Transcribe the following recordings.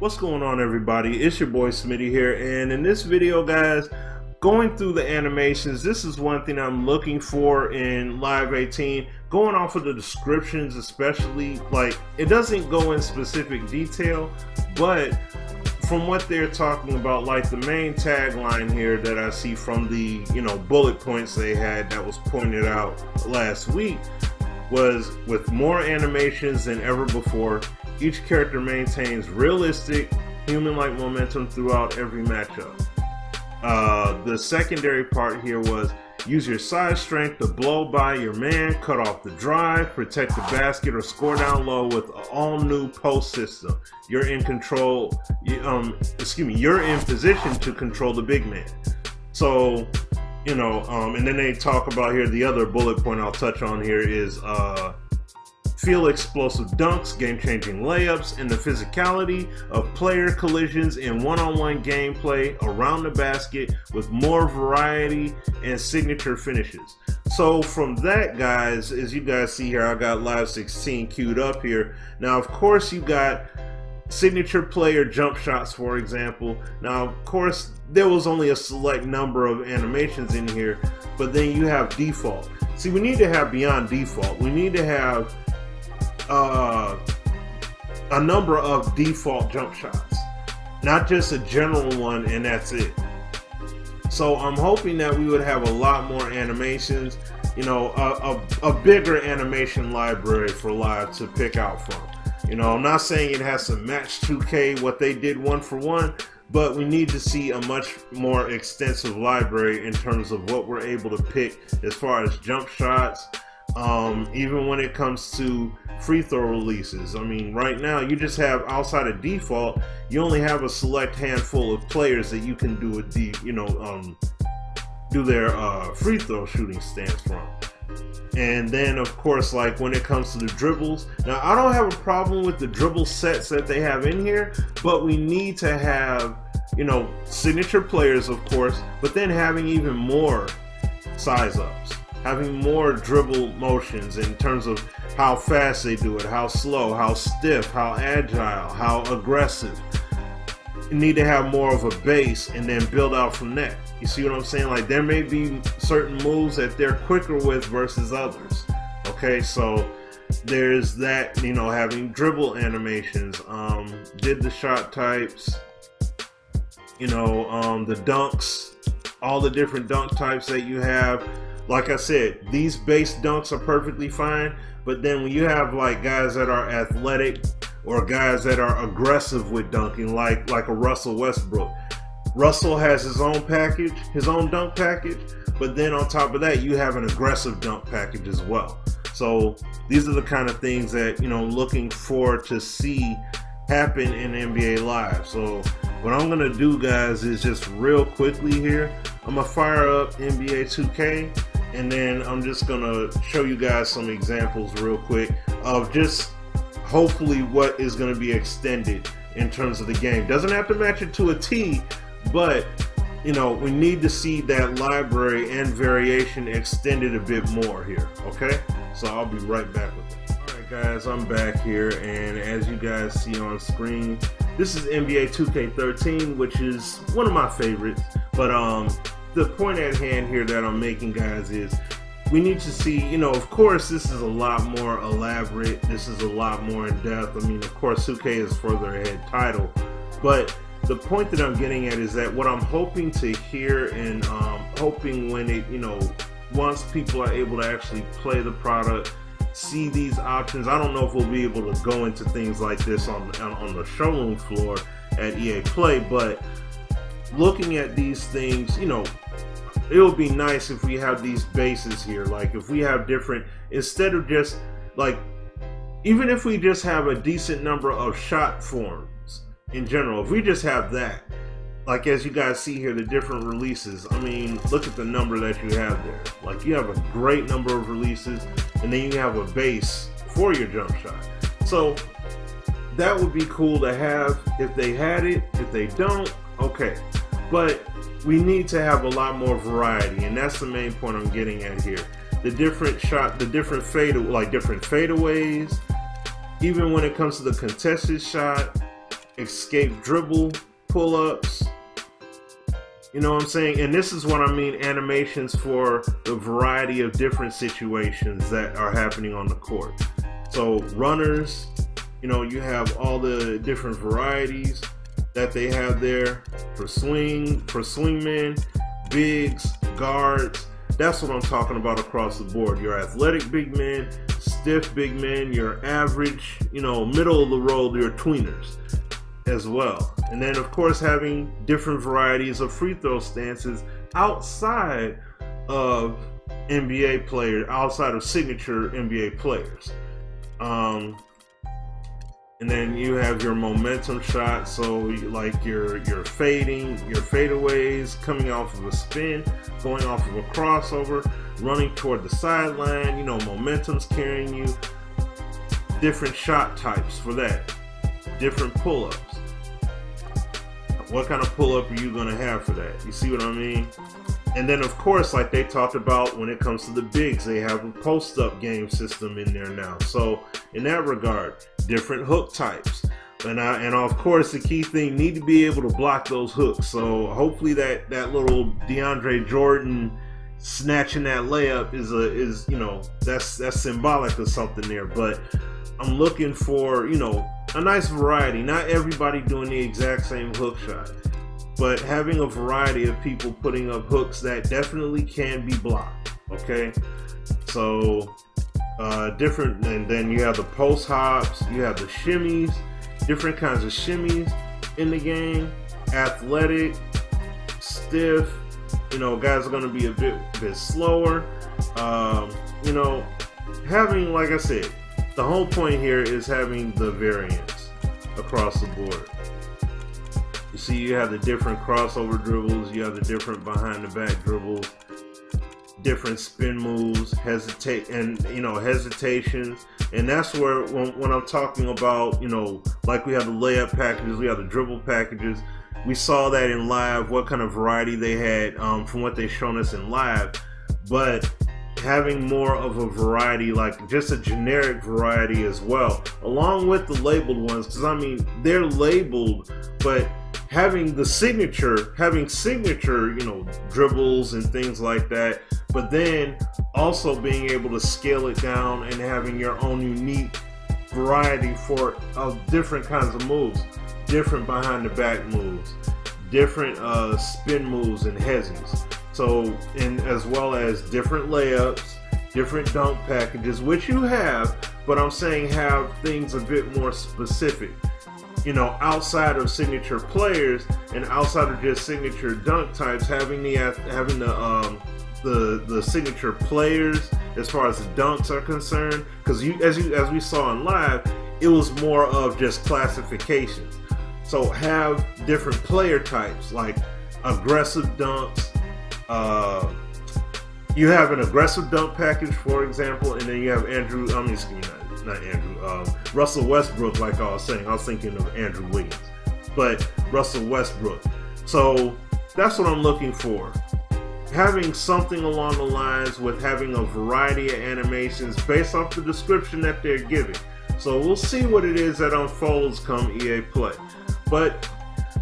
What's going on, everybody? It's your boy Smitty here, and in this video, guys, going through the animations, this is one thing I'm looking for in Live 18. Going off of the descriptions, especially, like, it doesn't go in specific detail, but from what they're talking about, like the main tagline here that I see from the, bullet points they had that was pointed out last week was, with more animations than ever before, each character maintains realistic, human-like momentum throughout every matchup. The secondary part here was, use your side strength to blow by your man, cut off the drive, protect the basket, or score down low with an all-new post system. You're in control, you're in position to control the big man. So, and then they talk about here, the other bullet point I'll touch on here is, feel explosive dunks, game-changing layups, and the physicality of player collisions in one-on-one gameplay around the basket with more variety and signature finishes. So from that, guys, as you guys see here, I got Live 16 queued up here. Now, of course, you got signature player jump shots, for example. Now, of course, there was only a select number of animations in here, but then you have default. See, we need to have beyond default. We need to have a number of default jump shots, not just a general one and that's it. So I'm hoping that we would have a lot more animations, a bigger animation library for Live to pick out from. I'm not saying it has to match 2K what they did one for one, but we need to see a much more extensive library in terms of what we're able to pick as far as jump shots. Even when it comes to free throw releases. I mean, right now you just have, outside of default, you only have a select handful of players that you can do do their free throw shooting stance from. And then, of course, like when it comes to the dribbles, now I don't have a problem with the dribble sets that they have in here, but we need to have, signature players, of course, but then having even more size ups. Having more dribble motions in terms of how fast they do it, how slow, how stiff, how agile, how aggressive. You need to have more of a base and then build out from that. You see what I'm saying? Like, there may be certain moves that they're quicker with versus others. Okay, so there's that, having dribble animations, did the shot types, the dunks, all the different dunk types that you have. Like I said, these base dunks are perfectly fine, but then when you have like guys that are athletic or guys that are aggressive with dunking, like a Russell Westbrook. Russell has his own package, his own dunk package, but then on top of that, you have an aggressive dunk package as well. So these are the kind of things that, looking forward to see happen in NBA Live. So what I'm gonna do, guys, is just real quickly here, I'm gonna fire up NBA 2K, and then I'm just gonna show you guys some examples real quick of just hopefully what is gonna be extended in terms of the game. Doesn't have to match it to a T, but we need to see that library and variation extended a bit more here. Okay, so I'll be right back with it. Alright, guys, I'm back here, and as you guys see on screen, this is NBA 2K13, which is one of my favorites. But the point at hand here that I'm making, guys, is we need to see, of course, this is a lot more elaborate. This is a lot more in depth. I mean, of course, 2K is further ahead title. But the point that I'm getting at is that what I'm hoping to hear, and hoping when it, once people are able to actually play the product, see these options. I don't know if we'll be able to go into things like this on the showroom floor at EA Play, but looking at these things, it would be nice if we have these bases here. Like if we have different, instead of just like, even if we just have a decent number of shot forms in general, if we just have that, like as you guys see here, the different releases, I mean, look at the number that you have there. Like you have a great number of releases, and then you have a base for your jump shot. So that would be cool to have if they had it. If they don't, okay. But we need to have a lot more variety, and that's the main point I'm getting at here. The different shot, the different different fadeaways, even when it comes to the contested shot, escape dribble pull-ups. You know what I'm saying? And this is what I mean, animations for the variety of different situations that are happening on the court. So runners, you know, you have all the different varieties that they have there for swingmen, bigs, guards. That's what I'm talking about across the board. Your athletic big men, stiff big men, your average, you know, middle of the road, your tweeners as well. And then of course having different varieties of free throw stances outside of NBA players, outside of signature NBA players. And then you have your momentum shots, so like your fading, your fadeaways, coming off of a spin, going off of a crossover, running toward the sideline, you know, momentum's carrying you. Different shot types for that, different pull-ups. What kind of pull-up are you gonna have for that? You see what I mean? And then of course, like they talked about when it comes to the bigs, they have a post-up game system in there now. So in that regard, different hook types. And of course, the key thing, need to be able to block those hooks. So hopefully that little DeAndre Jordan snatching that layup is you know, that's symbolic of something there. But I'm looking for, you know, a nice variety. Not everybody doing the exact same hook shot, but having a variety of people putting up hooks that definitely can be blocked. Okay, so different, and then you have the post hops, you have the shimmies, different kinds of shimmies in the game. Athletic, stiff, you know, guys are going to be a bit slower. You know, having, like I said, the whole point here is having the variance across the board. You see, you have the different crossover dribbles, you have the different behind the back dribbles, different spin moves, hesitations, and that's where when I'm talking about, you know, like we have the layup packages, we have the dribble packages. We saw that in live, what kind of variety they had from what they've shown us in live, but having more of a variety, like just a generic variety as well, along with the labeled ones, because I mean, they're labeled, but having the signature, you know, dribbles and things like that, but then also being able to scale it down and having your own unique variety of different kinds of moves, different behind the back moves, different spin moves and hezzies. So, and as well as different layups, different dunk packages, which you have, but I'm saying have things a bit more specific. You know, outside of signature players and outside of just signature dunk types, having the signature players as far as the dunks are concerned, because as we saw in live, it was more of just classifications. So have different player types, like aggressive dunks. You have an aggressive dunk package, for example, and then you have Russell Westbrook, like I was saying. I was thinking of Andrew Wiggins, but Russell Westbrook. So that's what I'm looking for. Having something along the lines with having a variety of animations based off the description that they're giving. So we'll see what it is that unfolds come EA Play. But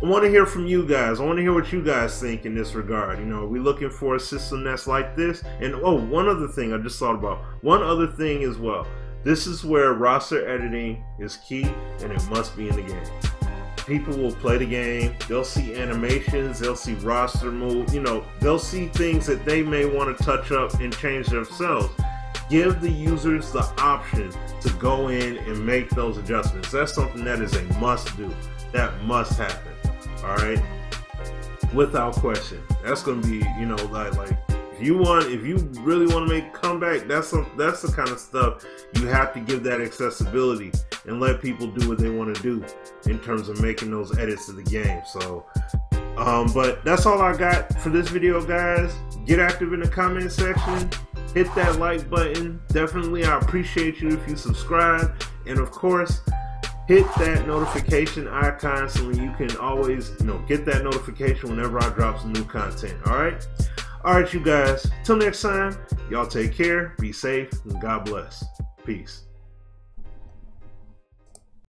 I want to hear from you guys. I want to hear what you guys think in this regard. You know, are we looking for a system that's like this? And oh, one other thing I just thought about. One other thing as well. This is where roster editing is key, and it must be in the game. People will play the game. They'll see animations. They'll see roster moves. You know, they'll see things that they may want to touch up and change themselves. Give the users the option to go in and make those adjustments. That's something that is a must do. That must happen. All right, without question. That's gonna be, you know, like if you really want to make a comeback, that's the kind of stuff you have to give that accessibility and let people do what they want to do in terms of making those edits to the game. So but that's all I got for this video, guys. Get active in the comment section, hit that like button. Definitely, I appreciate you if you subscribe, and of course, hit that notification icon so you can always, you know, get that notification whenever I drop some new content. All right, you guys. Till next time, y'all take care, be safe, and God bless. Peace.